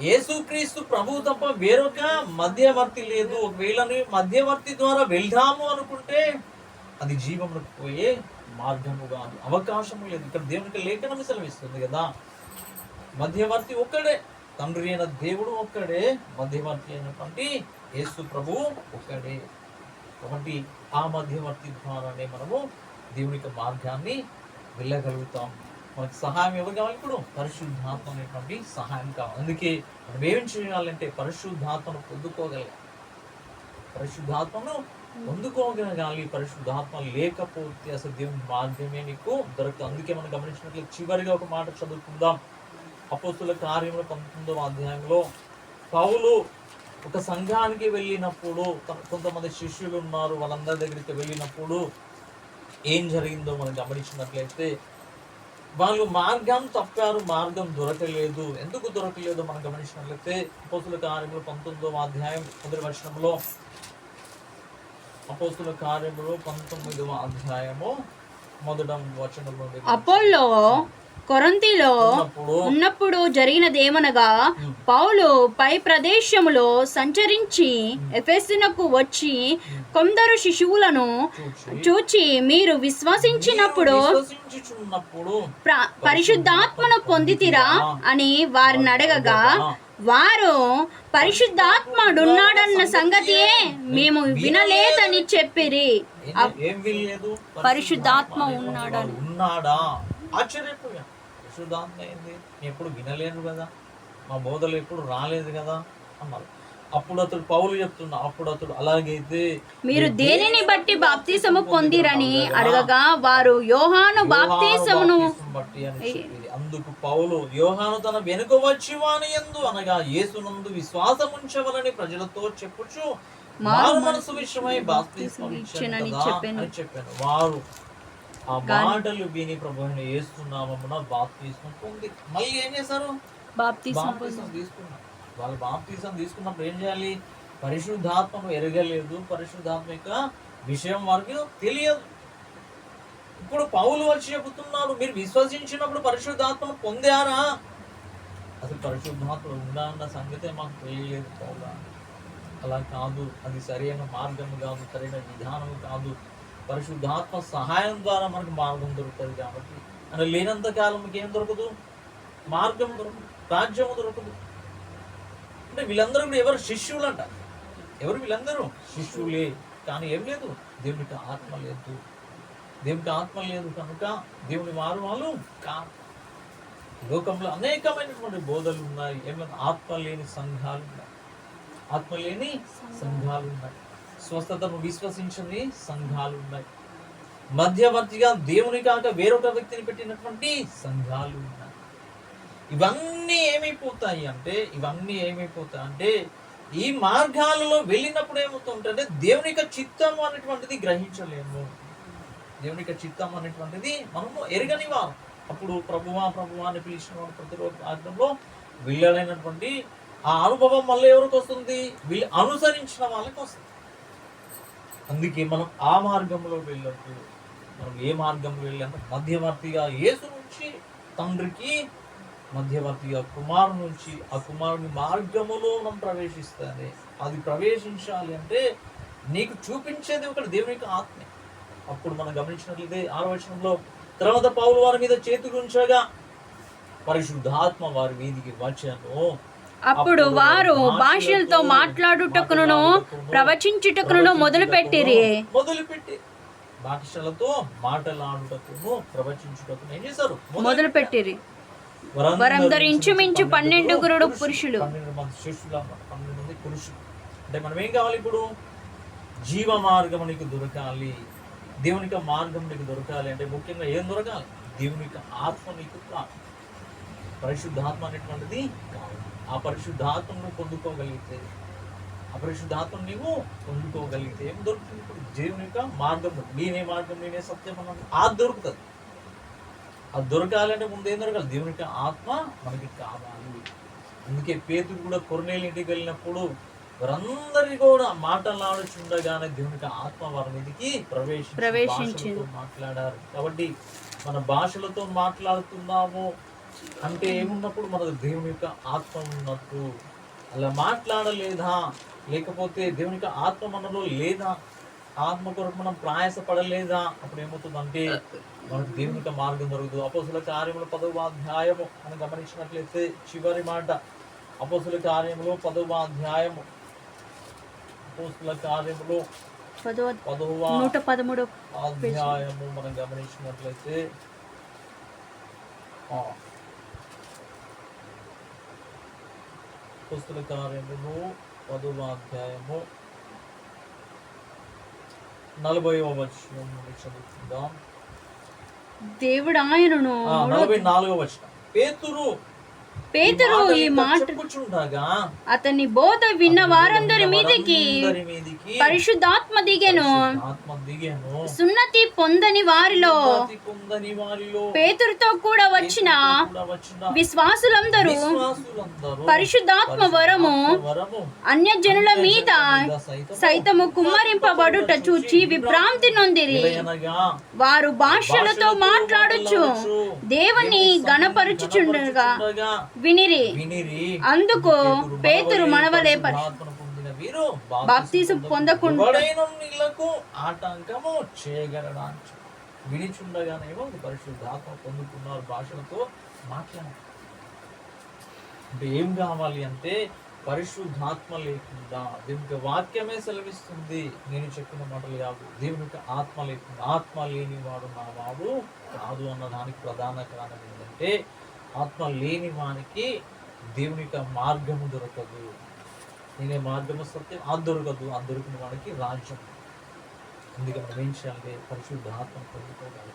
యేసుక్రీస్తు ప్రభువు తప్ప వేరొక మధ్యవర్తి లేదు. ఒకవేళ మధ్యవర్తి ద్వారా వెళ్దాము అనుకుంటే అది జీవములకు పోయే మార్గము కాదు, అవకాశము లేదు. ఇక్కడ దేవునికి లేఖనం సెలవిస్తుంది కదా, మధ్యవర్తి ఒక్కడే, తండ్రి అయిన దేవుడు ఒక్కడే, మధ్యవర్తి అయినటువంటి యేసు ప్రభువు ఒక్కడే. కాబట్టి ఆ మధ్యవర్తి ద్వారానే మనము దేవుని యొక్క మార్గాన్ని వెళ్ళగలుగుతాం. మనకు సహాయం ఎవరు కావాలి? ఇప్పుడు పరిశుద్ధాత్మ అనేటువంటి సహాయం కావాలి. అందుకే మనం ఏం చేయాలంటే పరిశుద్ధాత్మను పొందుకోగలగాలి, పరిశుద్ధాత్మను పొందుకోగలగాలి. పరిశుద్ధాత్మ లేకపోతే అసలు దేవుని మార్గమే నీకు దొరకదు. అందుకే మనం గమనించినట్లు చివరిగా ఒక మాట చదువుకుందాం. అపోస్తుల కార్యములు 19వ అధ్యాయంలో పౌలు ఒక సంఘానికి వెళ్ళినప్పుడు, కొంతమంది శిష్యులు ఉన్నారు, వాళ్ళందరి దగ్గరికి వెళ్ళినప్పుడు ఏం జరిగిందో మనం గమనించినట్లయితే వాళ్ళు మార్గం తప్పారు, మార్గం దొరకలేదు. ఎందుకు దొరకలేదు మనం గమనించినట్లయితే అపోస్తుల కార్యములు 19వ అధ్యాయం 1వ వచనంలో, అపోస్తుల కార్యములు 19వ అధ్యాయము 1వ వచనంలో, అపోల్లో కొరింథీలో ఉన్నప్పుడు జరిగినదేమనగా, పౌలు పై ప్రదేశములో సంచరించి ఎఫెసునకు వచ్చి కొందరు శిశువులను చూచి, మీరు విశ్వసించినప్పుడు పరిశుద్ధాత్మను పొందితిరా అని వారిని అడగగా, వారు పరిశుద్ధాత్ముడున్నాడన్న సంగతియే మేము వినలేదని చెప్పిరి. పరిశుద్ధాత్మ ఉన్నాడా? ఆశ్చర్యపోయా. పరిశుద్ధాత్మ ఏంది, ఎప్పుడు వినలేను కదా, మా బోధలు ఎప్పుడు రాలేదు కదా అన్నారు. అప్పుడు అతడు పౌలు చెప్తున్నా, అప్పుడు అతడు అలాగైతే మీరు దేనిని బట్టి బాప్తిసము పొందిరని అడగగా, వారు యోహాను బాప్తిసమును బట్టి అని చెప్పింది. అందుకు పౌలు, యోహాను తన వెనుక వచ్చి వాని యందు అనగా యేసునందు విశ్వాసం ఉంచవలని ప్రజలతో చెప్పుచు మారు మనసు విషయమై బాప్తిసం ఇచ్చెనని చెప్పాను. వారు ఆ మాటలు విని ప్రభువుని యేసునామమున బాప్తిసం పొంది మళ్ళీ ఏం చేశారు? బాప్తిసం తీసుకున్నారు. వాళ్ళు బాప్తిసం తీసుకున్నప్పుడు ఏం చేయాలి? పరిశుద్ధాత్మను ఎరగలేదు, పరిశుద్ధాత్మ యొక్క విషయం వారికి తెలియదు. ఇప్పుడు పౌలు వచ్చి చెబుతున్నాడు, మీరు విశ్వసించినప్పుడు పరిశుద్ధాత్మను పొందారా? అసలు పరిశుద్ధాత్మ ఉందా అన్న సంగతే మాకు తెలియలేదు పౌలా. అలా కాదు, అది సరైన మార్గం కాదు, సరైన విధానం కాదు. పరిశుద్ధాత్మ సహాయం ద్వారా మనకు మార్గం దొరుకుతుంది. కాబట్టి అని లేనంత కాలం మీకు ఏం దొరకదు? మార్గం దొరకదు, రాజ్యము దొరకదు. అంటే వీళ్ళందరూ కూడా ఎవరు? శిష్యులు అంట. ఎవరు వీళ్ళందరూ? శిష్యులే. కానీ ఏం లేదు, దేవునికి ఆత్మ లేదు. దేవునికి ఆత్మ లేదు కనుక దేవుని వారు వాళ్ళు కాదు. లోకంలో అనేకమైనటువంటి బోధలు ఉన్నాయి. ఏమైనా ఆత్మ లేని సంఘాలు ఉన్నాయి, ఆత్మ లేని సంఘాలు ఉన్నాయి, స్వస్థతను విశ్వసించని సంఘాలు ఉన్నాయి, మధ్యవర్తిగా దేవుని కాక వేరొక వ్యక్తిని పెట్టినటువంటి సంఘాలు ఉన్నాయి. ఇవన్నీ ఏమైపోతాయి అంటే ఈ మార్గాలలో వెళ్ళినప్పుడు ఏమవుతుంటే దేవుని యొక్క చిత్తం అనేటువంటిది గ్రహించలేము. దేవుని యొక్క చిత్తం అనేటువంటిది మనము ఎరగని వారు. అప్పుడు ప్రభువా అని పిలిచిన వాడు ప్రతిరోజు మార్గంలో వెళ్ళలేనటువంటి ఆ అనుభవం మళ్ళీ ఎవరికి వస్తుంది? వీళ్ళు అనుసరించిన వాళ్ళకి వస్తుంది. అందుకే మనం ఆ మార్గంలో వెళ్ళొద్దు. మనం ఏ మార్గంలో వెళ్ళాలంటే మధ్యవర్తిగా యేసు నుంచి తండ్రికి, మధ్యవర్తిగా కుమారు నుంచి ఆ కుమారుని మార్గములో మనం ప్రవేశిస్తానే. అది ప్రవేశించాలి అంటే నీకు చూపించేది ఒకటి దేవుని యొక్క ఆత్మే. అప్పుడు మనం గమనించినట్లయితే 6వ వచనంలో, తర్వాత పౌలు వారి మీద చేతులు ఉంచగా పరిశుద్ధాత్మ వారి మీదికి వచ్చాను. అప్పుడు వారు భాషలతో మాట్లాడుటకును ప్రవచించుటకును మొదలుపెట్టి భాషలతో మాట్లాడుటకును ప్రవచించుటకును ఏం చేశారు? మొదలుపెట్టిరి. వారందరూ ఇంచుమించు 12 పురుషులు, 12 మంది శిష్యులు, 12 మంది పురుషులు. అంటే మనం ఏం కావాలి? ఇప్పుడు జీవ మార్గం నీకు దొరకాలి, దేవుని యొక్క మార్గం నీకు దొరకాలి అంటే ముఖ్యంగా ఏం దొరకాలి? దేవుని యొక్క ఆత్మ నీకు కావాలి, పరిశుద్ధాత్మ అనేటువంటిది కావాలి. ఆ పరిశుద్ధాత్మను పొందుకోగలిగితే అపరిశుద్ధాత్మ నీవు పొందుకోగలిగితే ఏం దొరుకుతుంది? ఇప్పుడు దేవుని యొక్క మార్గం, నేనే మార్గం నేనే సత్యం అన్నది అది దొరుకుతుంది. అది దొరకాలంటే ముందు ఏం దొరకాలి? దేవుని యొక్క ఆత్మ మనకి కావాలి. అందుకే పేతురు కూడా కొర్నేలు ఇంటికి వెళ్ళినప్పుడు వారందరికీ కూడా మాటలాడుచుండగానే దేవుని యొక్క ఆత్మ వారి మీదకి ప్రవేశించి మాట్లాడారు. కాబట్టి మన భాషలతో మాట్లాడుతున్నాము అంటే ఏమున్నప్పుడు మనకు దేవుని యొక్క ఆత్మ ఉన్నట్టు. అలా మాట్లాడలేదా, లేకపోతే దేవుని యొక్క ఆత్మ మనలో లేదా, ఆత్మ కొరకు మనం ప్రయాసపడలేదా, అప్పుడు ఏమవుతుందంటే మనకు దేవుని యొక్క మార్గం దొరకదు. అపోస్తుల కార్యములు 10వ అధ్యాయము అని గమనించినట్లయితే చివరి మాట, అపోస్తుల కార్యములు 10వ అధ్యాయము, అపోస్తుల కార్యములు 113 అధ్యాయము మనం గమనించినట్లయితే అపోస్తుల కార్యములు 10వ అధ్యాయము 40వ వచనం నుండి చదువుకుందాం. దేవుడు ఆయనను 44వ వచనం, పేతురు ఈ మాట చెప్పుచుండగా అతని బోధ విన్న వారందరి మీదికి పరిశుద్ధాత్మ దిగెను. సున్నతి పొందని వారిలో పేతురుతో కూడా వచ్చిన విశ్వాసులందరూ పరిశుద్ధాత్మ వరము అన్యజనుల మీద సైతము కుమ్మరింపబడుట చూచి విభ్రాంతి నొందిరి. వారు భాషలతో మాట్లాడుచు దేవుని గణపరచుచుండగా వినిరి. అందుకు పేతురు మనవలే బాప్తిసం పొందకుండా ఆటంకము చేయగలడానికి వినిచుండగానేమో పరిశుద్ధాత్మ పొందుకున్నారు, భాషలతో మాట్లాడారు. అంటే ఏం కావాలి అంటే పరిశుద్ధాత్మ లేకుండా, దేవుని వాక్యమే సెలవిస్తుంది, నేను చెప్పిన మాటలు కాదు, దేవుని యొక్క ఆత్మ లేకుండా, ఆత్మ లేని వాడు నా వాడు కాదు అన్నదానికి ప్రధాన కారణం ఏంటంటే ఆత్మ లేని వానికి దేవుని యొక్క మార్గము దొరకదు. నేనే మార్గము సత్యం, అది దొరకదు. అది దొరికిన వాడికి రాజ్యం. అందుకే మనం ఏం చేయాలి? పరిశుద్ధాత్మ పొందుకోవాలి.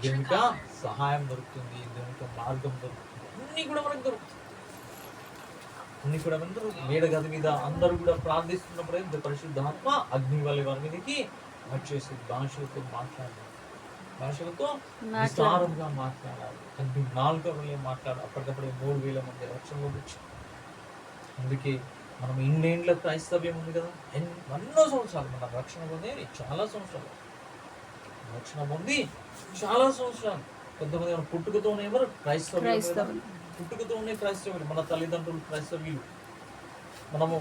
దేవునిక సహాయం దొరుకుతుంది, దేవునిక మార్గం దొరుకుతుంది, అన్ని కూడా మనకు దొరుకుతుంది. అన్ని కూడా అందరూ మేడ గది మీద అందరూ కూడా ప్రార్థిస్తున్నప్పుడే పరిశుద్ధాత్మ అగ్ని వల్ల వారి మీదకి వచ్చేసి భాషలతో మాట్లాడాలి, భాషలతో విస్తారంగా మాట్లాడాలి. 4 వల్లే మాట్లాడాలి. అప్పటికప్పుడే 3000 మంది రక్షణలో వచ్చారు. అందుకే మనం ఇన్నేండ్ల క్రైస్తవ్యం ఉంది కదా, ఎన్నో సంవత్సరాలు మన రక్షణ పొంది చాలా సంవత్సరాలు, రక్షణ పొంది చాలా సంవత్సరాలు. కొంతమంది మన పుట్టుకతోనే ఎవరు క్రైస్తవ్యం, పుట్టుకతోనే క్రైస్తవులు, మన తల్లిదండ్రులు క్రైస్తవ్యులు. మనము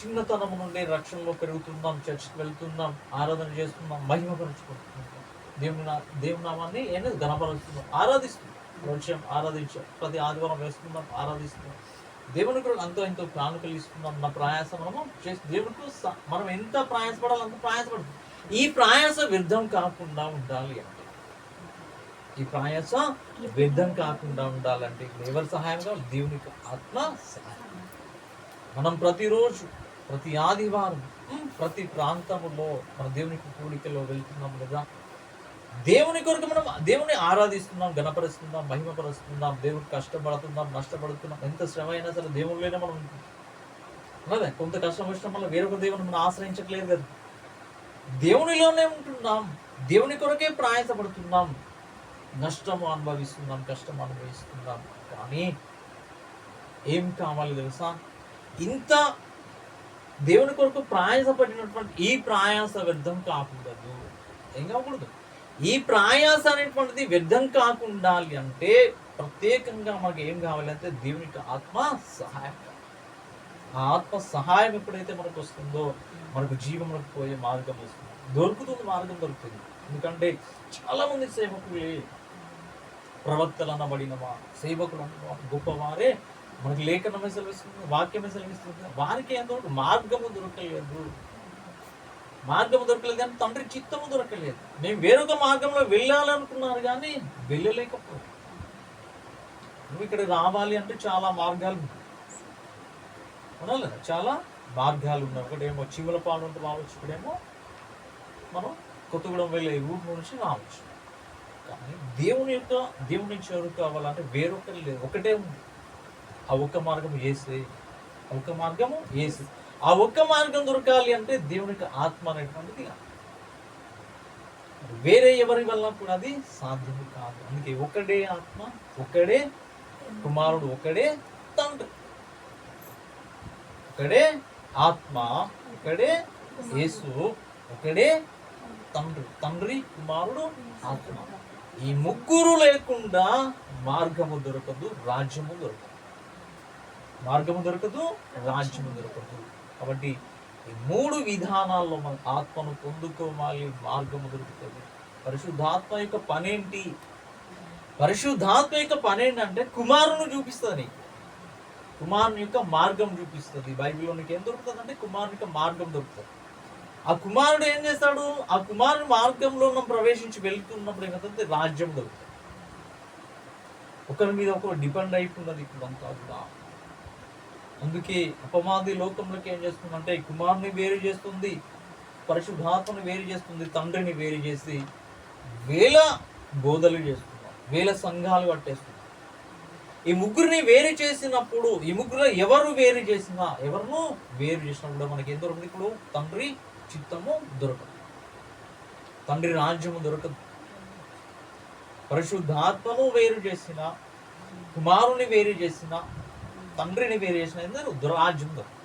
చిన్నతనం నుండి రక్షణలో పెరుగుతున్నాం, చర్చికి వెళ్తున్నాం, ఆరాధన చేస్తున్నాం, మహిమపరుచుకుంటున్నాం, దేవుని నామాన్ని ఘనపరుస్తున్నాం, ఆరాధిస్తున్నాం. వచ్చాం, ఆరాధించాం, ప్రతి ఆదివారం వేస్తున్నాం, ఆరాధిస్తున్నాం, దేవుని కూడా అంతో ఎంతో కానుకలు ఇస్తున్నాం. మన ప్రయాస మనము చేసి దేవుడికి మనం ఎంత ప్రయాసపడాలి అంత ప్రయాసపడుతుంది. ఈ ప్రయాస వ్యర్థం కాకుండా ఉండాలి అంటే, ఈ ప్రయాస వ్యర్థం కాకుండా ఉండాలంటే ఎవరి సహాయం కావాలి? దేవుని ఆత్మ సహాయం. మనం ప్రతిరోజు, ప్రతి ఆదివారం, ప్రతి ప్రాంతంలో మన దేవునికి కూడికలో వెళ్తున్నాం కదా, దేవుని కొరకు మనం దేవుని ఆరాధిస్తున్నాం, గణపరుస్తున్నాం, మహిమపరుస్తున్నాం, దేవుడికి కష్టపడుతున్నాం, నష్టపడుతున్నాం. ఎంత శ్రమ అయినా సరే దేవునిలోనే మనం ఉంటున్నాం. కొంత కష్టం వచ్చిన వల్ల వేరొక దేవుని మనం ఆశ్రయించట్లేదు కదా, దేవునిలోనే ఉంటున్నాం, దేవుని కొరకే ప్రయాసపడుతున్నాం, నష్టము అనుభవిస్తున్నాం, కష్టం అనుభవిస్తున్నాం. కానీ ఏం కావాలి తెలుసా? ఇంత దేవుని కొరకు ప్రయాసపడినటువంటి ఈ ప్రయాస వ్యర్థం కాకూడదు. ఏం కాకూడదు? ఈ ప్రయాస అనేటువంటిది వ్యర్థం కాకుండా అంటే ప్రత్యేకంగా మనకు ఏం కావాలంటే దేవునికి ఆత్మ సహాయం. ఆ ఆత్మ సహాయం ఎప్పుడైతే మనకు వస్తుందో మనకు జీవంలోకి పోయే మార్గం వస్తుంది, దొరుకుతుంది, మార్గం దొరుకుతుంది. ఎందుకంటే చాలా మంది సేవకులే, ప్రవక్తలు అనబడిన సేవకులు అన్న గొప్పవారే మనకి లేఖనమే సెలవిస్తుంది, వాక్యమే సెలవిస్తుంది. వారికి ఎంతవరకు మార్గము దొరకలేదు, మార్గము దొరకలేదు కానీ తండ్రి చిత్తము దొరకలేదు. మేము వేరొక మార్గంలో వెళ్ళాలనుకున్నారు కానీ వెళ్ళలేకపోయాం. నువ్వు ఇక్కడ రావాలి అంటే చాలా మార్గాలు ఉన్నాయి, చాలా మార్గాలు ఉన్నాయి. ఒకటేమో చివలపాడు ఉంటే రావచ్చు, ఇక్కడేమో మనం కొత్తగూడెం వెళ్ళే రూట్ నుంచి రావచ్చు. కానీ దేవుని చేరుకు కావాలంటే వేరొకరు లేదు, ఒకటే ఉంది. ఆ ఒక్క మార్గం యేసే. ఆ ఒక్క మార్గము యేసు. ఆ ఒక్క మార్గం దొరకాలి అంటే దేవునికి ఆత్మ అనేటువంటిది వేరే ఎవరి వల్ల కూడా అది సాధ్యము కాదు. అందుకే ఒకడే ఆత్మ, ఒకడే కుమారుడు, ఒకడే తండ్రి. ఒకడే ఆత్మ, ఒకడే యేసు, ఒకడే తండ్రి. తండ్రి, కుమారుడు, ఆత్మ. ఈ ముగ్గురు లేకుండా మార్గము దొరకదు, రాజ్యము దొరకదు. మార్గము దొరకదు, రాజ్యము దొరకదు. కాబట్టి ఈ మూడు విధానాల్లో మన ఆత్మను పొందుకోవాలి, మార్గము దొరుకుతుంది. పరిశుద్ధాత్మ యొక్క పనేంటి? పరిశుద్ధాత్మ యొక్క పనేంటంటే కుమారుని చూపిస్తుంది నీకు. కుమారుని యొక్క మార్గం చూపిస్తుంది. బైబిల్లో నీకు ఏం దొరుకుతుంది అంటే కుమారుని యొక్క మార్గం దొరుకుతుంది. ఆ కుమారుడు ఏం చేస్తాడు? ఆ కుమారుని మార్గంలో మనం ప్రవేశించి వెళ్తున్నప్పుడు ఏమవుతుంది? రాజ్యం దొరుకుతుంది. ఒకరి మీద ఒకరు డిపెండ్ అయిపోయినది ఇప్పుడంతా కూడా. అందుకే అపవాది లోకంలోకి ఏం చేస్తుందంటే కుమారుని వేరు చేస్తుంది, పరిశుద్ధాత్మని వేరు చేస్తుంది, తండ్రిని వేరు చేసి వేల బోధలు చేస్తున్నారు, వేల సంఘాలు కట్టేస్తున్నారు. ఈ ముగ్గురిని వేరు చేసినప్పుడు, ఈ ముగ్గురు ఎవరు వేరు చేసినా, ఎవరిను వేరు చేసినప్పుడు మనకి ఏం దొరకదు? ఇప్పుడు తండ్రి చిత్తము దొరకదు, తండ్రి రాజ్యము దొరకదు. పరిశుద్ధాత్మను వేరు చేసిన, కుమారుని వేరు చేసిన, తండ్రిని వేరు చేసిన రాజ్యం దొరకదు.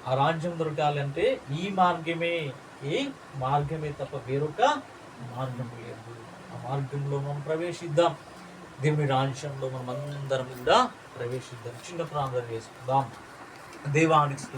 ఆ రాజ్యం దొరకాలంటే ఈ మార్గమే తప్ప వేరొక మార్గం లేదు. ఆ మార్గంలో మనం ప్రవేశిద్దాం. దేవుని రాజ్యంలో మనం అందరం కూడా ప్రవేశిద్దాం. చిన్న ప్రార్థన చేసుకుందాం. దేవానికి